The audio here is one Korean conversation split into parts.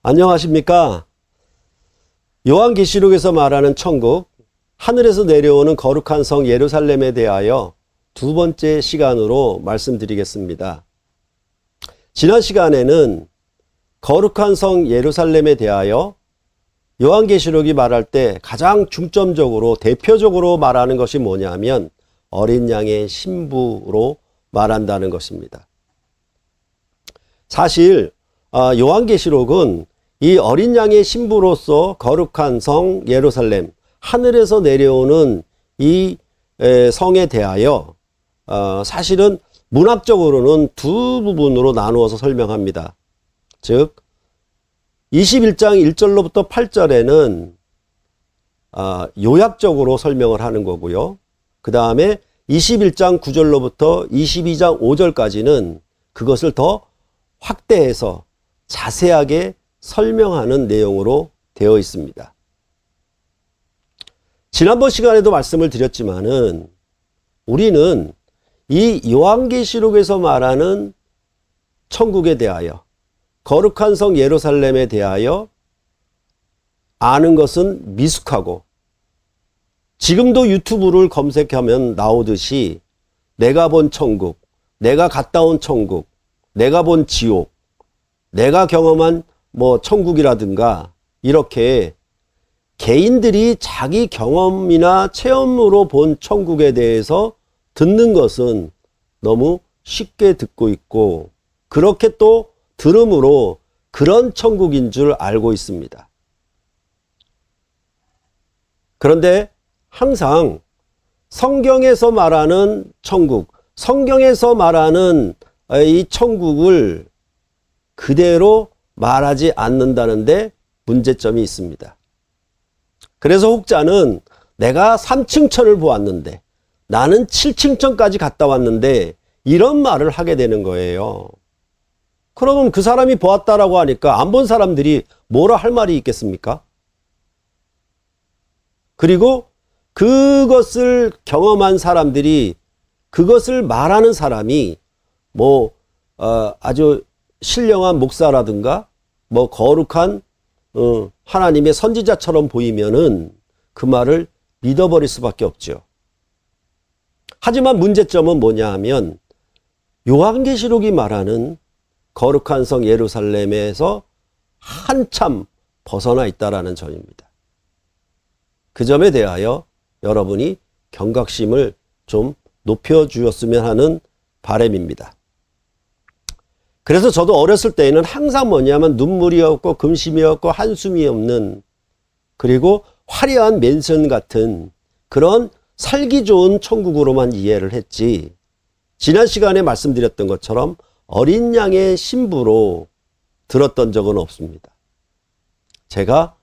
안녕하십니까? 요한계시록에서 말하는 천국, 하늘에서 내려오는 거룩한 성 예루살렘에 대하여 두 번째 시간으로 말씀드리겠습니다. 지난 시간에는 거룩한 성 예루살렘에 대하여 요한계시록이 말할 때 가장 중점적으로 대표적으로 말하는 것이 뭐냐면 어린 양의 신부로 말한다는 것입니다. 사실 요한계시록은 이 어린 양의 신부로서 거룩한 성 예루살렘, 하늘에서 내려오는 이 성에 대하여 사실은 문학적으로는 두 부분으로 나누어서 설명합니다. 즉 21장 1절로부터 8절에는 요약적으로 설명을 하는 거고요. 그 다음에 21장 9절로부터 22장 5절까지는 그것을 더 확대해서 자세하게 설명하는 내용으로 되어 있습니다. 지난번 시간에도 말씀을 드렸지만은 우리는 이 요한계시록에서 말하는 천국에 대하여 거룩한 성 예루살렘에 대하여 아는 것은 미숙하고 지금도 유튜브를 검색하면 나오듯이 내가 본 천국, 내가 갔다 온 천국, 내가 본 지옥, 내가 경험한 천국이라든가 이렇게 개인들이 자기 경험이나 체험으로 본 천국에 대해서 듣는 것은 너무 쉽게 듣고 있고 그렇게 또 들음으로 그런 천국인 줄 알고 있습니다. 그런데 항상 성경에서 말하는 천국, 성경에서 말하는 이 천국을 그대로 말하지 않는다는데 문제점이 있습니다. 그래서 혹자는 내가 3층 천을 보았는데 나는 7층 천까지 갔다 왔는데 이런 말을 하게 되는 거예요. 그러면 그 사람이 보았다라고 하니까 안 본 사람들이 뭐라 할 말이 있겠습니까? 그리고 그것을 경험한 사람들이 그것을 말하는 사람이 아주 신령한 목사라든가 거룩한 하나님의 선지자처럼 보이면은 그 말을 믿어버릴 수밖에 없죠. 하지만 문제점은 뭐냐 하면 요한계시록이 말하는 거룩한 성 예루살렘에서 한참 벗어나 있다라는 점입니다. 그 점에 대하여 여러분이 경각심을 좀 높여주었으면 하는 바람입니다. 그래서 저도 어렸을 때에는 항상 뭐냐면 눈물이 없고 금심이 없고 한숨이 없는 그리고 화려한 맨션 같은 그런 살기 좋은 천국으로만 이해를 했지 지난 시간에 말씀드렸던 것처럼 어린 양의 신부로 들었던 적은 없습니다. 제가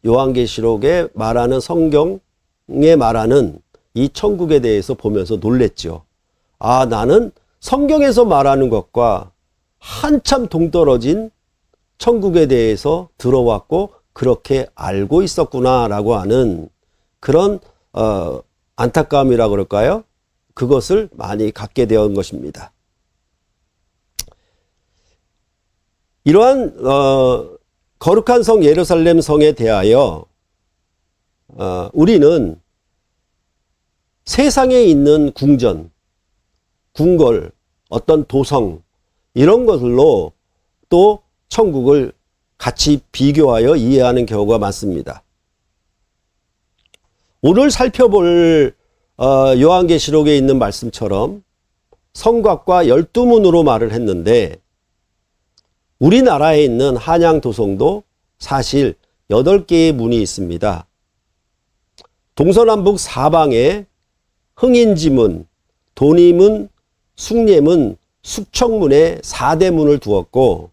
요한계시록에 말하는 성경에 말하는 이 천국에 대해서 보면서 놀랬죠. 나는 성경에서 말하는 것과 한참 동떨어진 천국에 대해서 들어왔고 그렇게 알고 있었구나라고 하는 그런 안타까움이라 그럴까요? 그것을 많이 갖게 된 것입니다. 이러한 거룩한 성 예루살렘 성에 대하여 우리는 세상에 있는 궁전, 궁궐, 어떤 도성 이런 것들로 또 천국을 같이 비교하여 이해하는 경우가 많습니다. 오늘 살펴볼 요한계시록에 있는 말씀처럼 성곽과 12문으로 말을 했는데 우리나라에 있는 한양도성도 사실 8개의 문이 있습니다. 동서남북 사방에 흥인지문, 돈이문, 숭례문, 숙청문에 4대 문을 두었고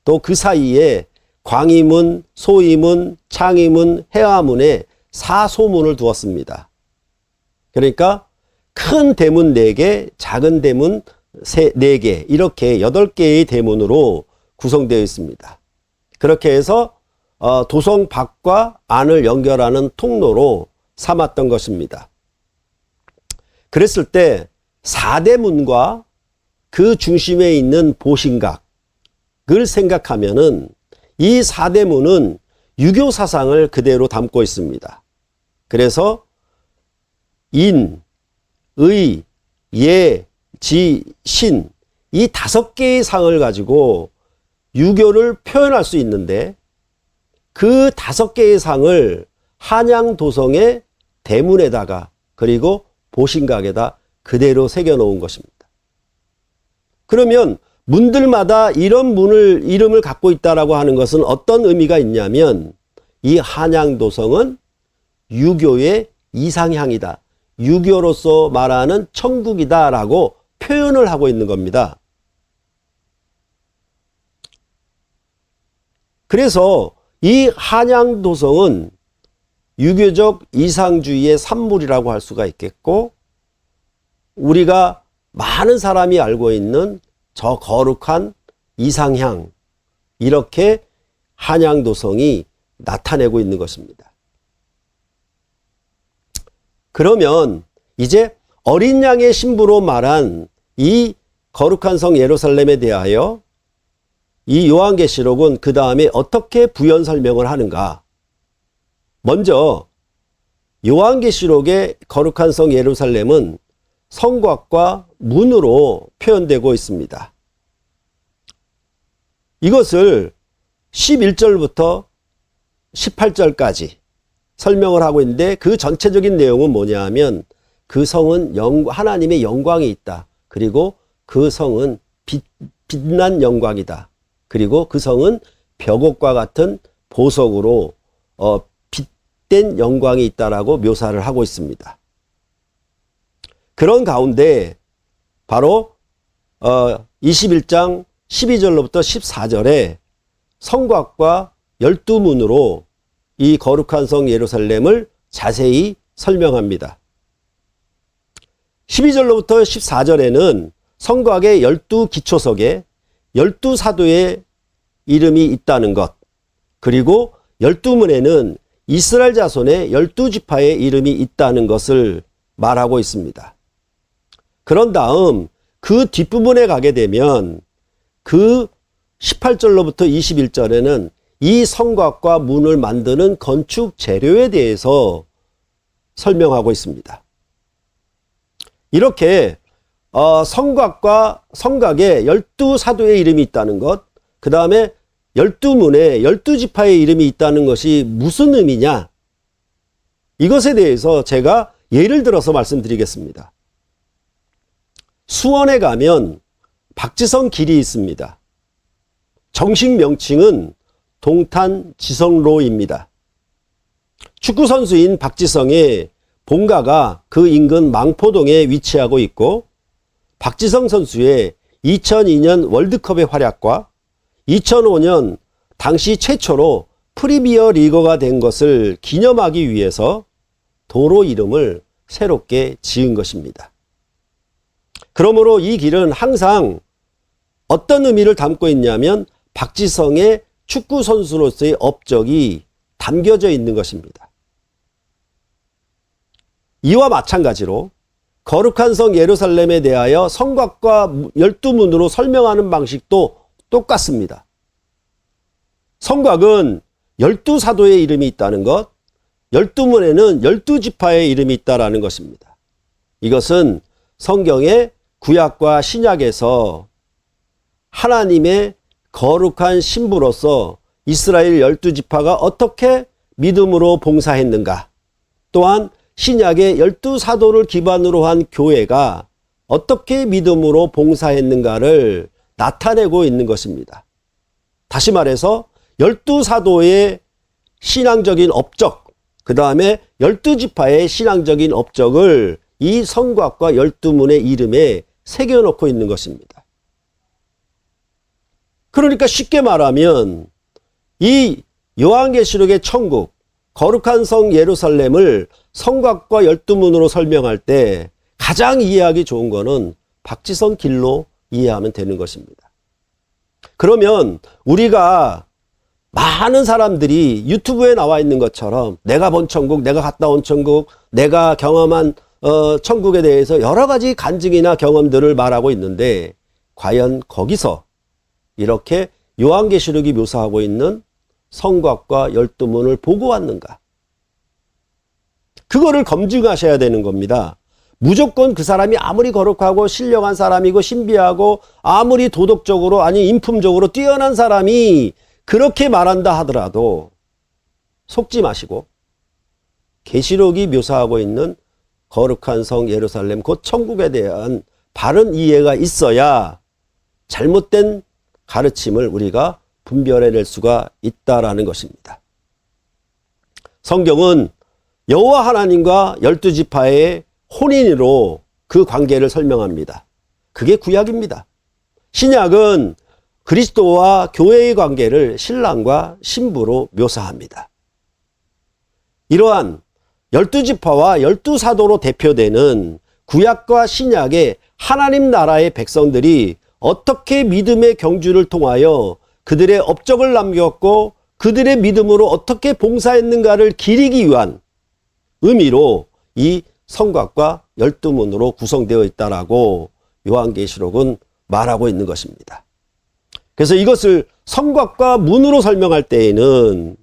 또 그 사이에 광희문, 소희문, 창희문, 해화문에 4소문을 두었습니다. 그러니까 큰 대문 4개, 작은 대문 4개 이렇게 8개의 대문으로 구성되어 있습니다. 그렇게 해서 도성 밖과 안을 연결하는 통로로 삼았던 것입니다. 그랬을 때 4대 문과 그 중심에 있는 보신각을 생각하면은 이 사대문은 유교 사상을 그대로 담고 있습니다. 그래서 인, 의, 예, 지, 신, 이 5개의 상을 가지고 유교를 표현할 수 있는데, 그 5개의 상을 한양도성의 대문에다가 그리고 보신각에다 그대로 새겨놓은 것입니다. 그러면 문들마다 이런 이름을 갖고 있다라고 하는 것은 어떤 의미가 있냐면, 이 한양도성은 유교의 이상향이다, 유교로서 말하는 천국이다라고 표현을 하고 있는 겁니다. 그래서 이 한양도성은 유교적 이상주의의 산물이라고 할 수가 있겠고, 우리가 많은 사람이 알고 있는 저 거룩한 이상향, 이렇게 한양도성이 나타내고 있는 것입니다. 그러면 이제 어린 양의 신부로 말한 이 거룩한 성 예루살렘에 대하여 이 요한계시록은 그 다음에 어떻게 부연 설명을 하는가? 먼저 요한계시록의 거룩한 성 예루살렘은 성곽과 문으로 표현되고 있습니다. 이것을 11절부터 18절까지 설명을 하고 있는데, 그 전체적인 내용은 뭐냐 하면, 그 성은 하나님의 영광이 있다. 그리고 그 성은 빛난 영광이다. 그리고 그 성은 벽옥과 같은 보석으로 빛된 영광이 있다라고 묘사를 하고 있습니다. 그런 가운데 바로 21장 12절로부터 14절에 성곽과 12문으로 이 거룩한 성 예루살렘을 자세히 설명합니다. 12절로부터 14절에는 성곽의 12기초석에 12사도의 이름이 있다는 것, 그리고 12문에는 이스라엘 자손의 12지파의 이름이 있다는 것을 말하고 있습니다. 그런 다음 그 뒷부분에 가게 되면 그 18절로부터 21절에는 이 성곽과 문을 만드는 건축 재료에 대해서 설명하고 있습니다. 이렇게 성곽과 성곽에 12사도의 이름이 있다는 것, 그 다음에 12문에 12지파의 이름이 있다는 것이 무슨 의미냐? 이것에 대해서 제가 예를 들어서 말씀드리겠습니다. 수원에 가면 박지성 길이 있습니다. 정식 명칭은 동탄지성로입니다. 축구선수인 박지성의 본가가 그 인근 망포동에 위치하고 있고, 박지성 선수의 2002년 월드컵의 활약과 2005년 당시 최초로 프리미어 리거가 된 것을 기념하기 위해서 도로 이름을 새롭게 지은 것입니다. 그러므로 이 길은 항상 어떤 의미를 담고 있냐면, 박지성의 축구 선수로서의 업적이 담겨져 있는 것입니다. 이와 마찬가지로 거룩한 성 예루살렘에 대하여 성곽과 12문으로 설명하는 방식도 똑같습니다. 성곽은 12사도의 이름이 있다는 것, 12문에는 12지파의 이름이 있다는 것입니다. 이것은 성경의 구약과 신약에서 하나님의 거룩한 신부로서 이스라엘 12지파가 어떻게 믿음으로 봉사했는가, 또한 신약의 12사도를 기반으로 한 교회가 어떻게 믿음으로 봉사했는가를 나타내고 있는 것입니다. 다시 말해서 12사도의 신앙적인 업적, 그 다음에 12지파의 신앙적인 업적을 이 성곽과 12문의 이름에 새겨놓고 있는 것입니다. 그러니까 쉽게 말하면 이 요한계시록의 천국, 거룩한 성 예루살렘을 성곽과 12문으로 설명할 때 가장 이해하기 좋은 거는 박지성 길로 이해하면 되는 것입니다. 그러면 우리가 많은 사람들이 유튜브에 나와 있는 것처럼 내가 본 천국, 내가 갔다 온 천국, 내가 경험한 천국에 대해서 여러 가지 간증이나 경험들을 말하고 있는데, 과연 거기서 이렇게 요한계시록이 묘사하고 있는 성곽과 12문을 보고 왔는가? 그거를 검증하셔야 되는 겁니다. 무조건 그 사람이 아무리 거룩하고 신령한 사람이고 신비하고 아무리 도덕적으로 아니 인품적으로 뛰어난 사람이 그렇게 말한다 하더라도 속지 마시고 계시록이 묘사하고 있는 거룩한 성 예루살렘 곧 천국에 대한 바른 이해가 있어야 잘못된 가르침을 우리가 분별해낼 수가 있다라는 것입니다. 성경은 여호와 하나님과 12지파의 혼인으로 그 관계를 설명합니다. 그게 구약입니다. 신약은 그리스도와 교회의 관계를 신랑과 신부로 묘사합니다. 이러한 12지파와 12사도로 대표되는 구약과 신약의 하나님 나라의 백성들이 어떻게 믿음의 경주를 통하여 그들의 업적을 남겼고 그들의 믿음으로 어떻게 봉사했는가를 기리기 위한 의미로 이 성곽과 12문으로 구성되어 있다라고 요한계시록은 말하고 있는 것입니다. 그래서 이것을 성곽과 문으로 설명할 때에는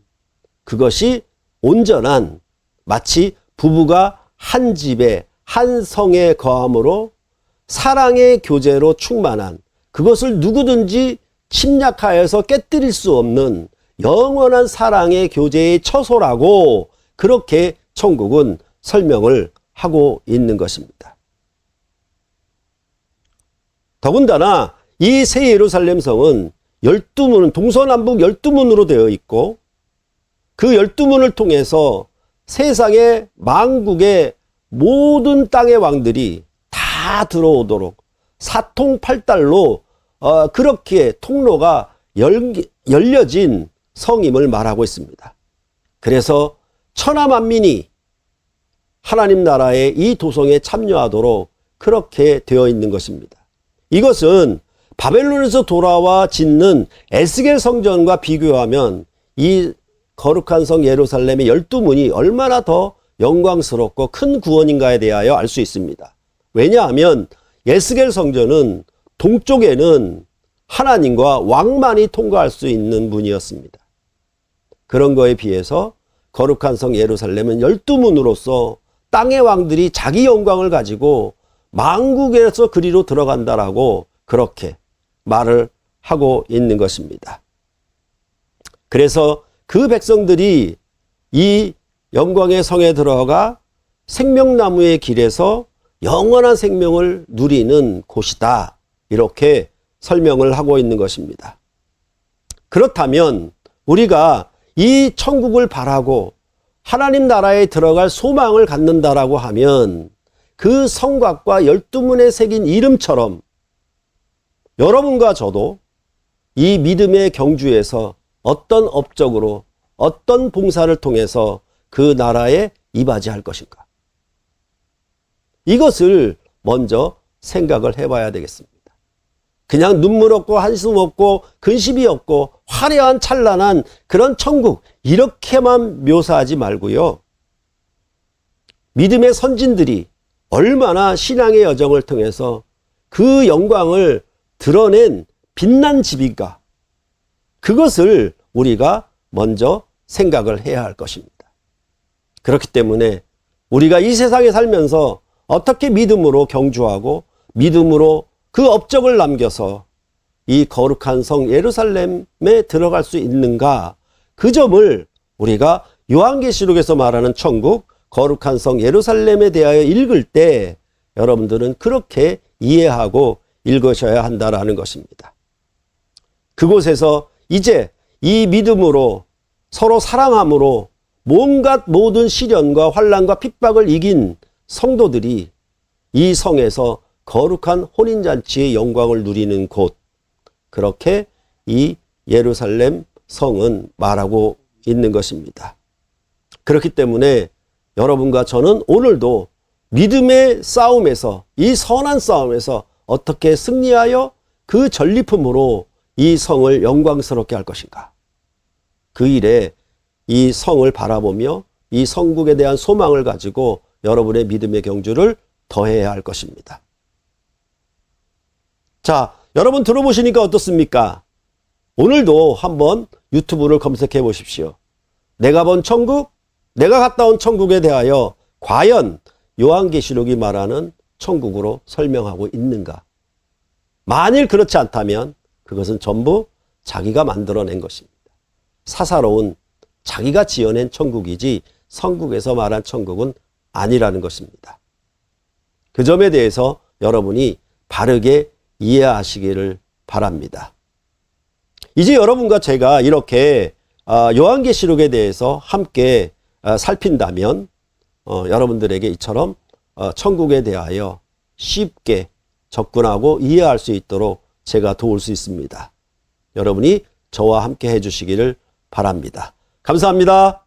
그것이 온전한 마치 부부가 한 집에 한 성에 거함으로 사랑의 교제로 충만한 그것을 누구든지 침략하여서 깨뜨릴 수 없는 영원한 사랑의 교제의 처소라고 그렇게 천국은 설명을 하고 있는 것입니다. 더군다나 이 새 예루살렘 성은 12문, 동서남북 12문으로 되어 있고 그 12문을 통해서 세상의 만국의 모든 땅의 왕들이 다 들어오도록 사통팔달로 그렇게 통로가 열려진 성임을 말하고 있습니다. 그래서 천하만민이 하나님 나라의 이 도성에 참여하도록 그렇게 되어 있는 것입니다. 이것은 바벨론에서 돌아와 짓는 에스겔 성전과 비교하면 이 거룩한 성 예루살렘의 12문이 얼마나 더 영광스럽고 큰 구원인가에 대하여 알 수 있습니다. 왜냐하면 에스겔 성전은 동쪽에는 하나님과 왕만이 통과할 수 있는 문이었습니다. 그런 거에 비해서 거룩한 성 예루살렘은 12문으로서 땅의 왕들이 자기 영광을 가지고 만국에서 그리로 들어간다라고 그렇게 말을 하고 있는 것입니다. 그래서 그 백성들이 이 영광의 성에 들어가 생명나무의 길에서 영원한 생명을 누리는 곳이다. 이렇게 설명을 하고 있는 것입니다. 그렇다면 우리가 이 천국을 바라고 하나님 나라에 들어갈 소망을 갖는다라고 하면 그 성곽과 12문에 새긴 이름처럼 여러분과 저도 이 믿음의 경주에서 어떤 업적으로 어떤 봉사를 통해서 그 나라에 이바지할 것인가? 이것을 먼저 생각을 해봐야 되겠습니다. 그냥 눈물 없고 한숨 없고 근심이 없고 화려한 찬란한 그런 천국 이렇게만 묘사하지 말고요. 믿음의 선진들이 얼마나 신앙의 여정을 통해서 그 영광을 드러낸 빛난 집인가? 그것을 우리가 먼저 생각을 해야 할 것입니다. 그렇기 때문에 우리가 이 세상에 살면서 어떻게 믿음으로 경주하고 믿음으로 그 업적을 남겨서 이 거룩한 성 예루살렘에 들어갈 수 있는가? 그 점을 우리가 요한계시록에서 말하는 천국, 거룩한 성 예루살렘에 대하여 읽을 때 여러분들은 그렇게 이해하고 읽으셔야 한다라는 것입니다. 그곳에서 이제 이 믿음으로 서로 사랑함으로 온갖 모든 시련과 환난과 핍박을 이긴 성도들이 이 성에서 거룩한 혼인잔치의 영광을 누리는 곳, 그렇게 이 예루살렘 성은 말하고 있는 것입니다. 그렇기 때문에 여러분과 저는 오늘도 믿음의 싸움에서 이 선한 싸움에서 어떻게 승리하여 그 전리품으로 이 성을 영광스럽게 할 것인가? 그 일에 이 성을 바라보며 이 성국에 대한 소망을 가지고 여러분의 믿음의 경주를 더해야 할 것입니다. 자, 여러분 들어보시니까 어떻습니까? 오늘도 한번 유튜브를 검색해 보십시오. 내가 본 천국, 내가 갔다 온 천국에 대하여 과연 요한계시록이 말하는 천국으로 설명하고 있는가? 만일 그렇지 않다면 그것은 전부 자기가 만들어낸 것입니다. 사사로운 자기가 지어낸 천국이지 성국에서 말한 천국은 아니라는 것입니다. 그 점에 대해서 여러분이 바르게 이해하시기를 바랍니다. 이제 여러분과 제가 이렇게 요한계시록에 대해서 함께 살핀다면 여러분들에게 이처럼 천국에 대하여 쉽게 접근하고 이해할 수 있도록 제가 도울 수 있습니다. 여러분이 저와 함께 해주시기를 바랍니다. 감사합니다.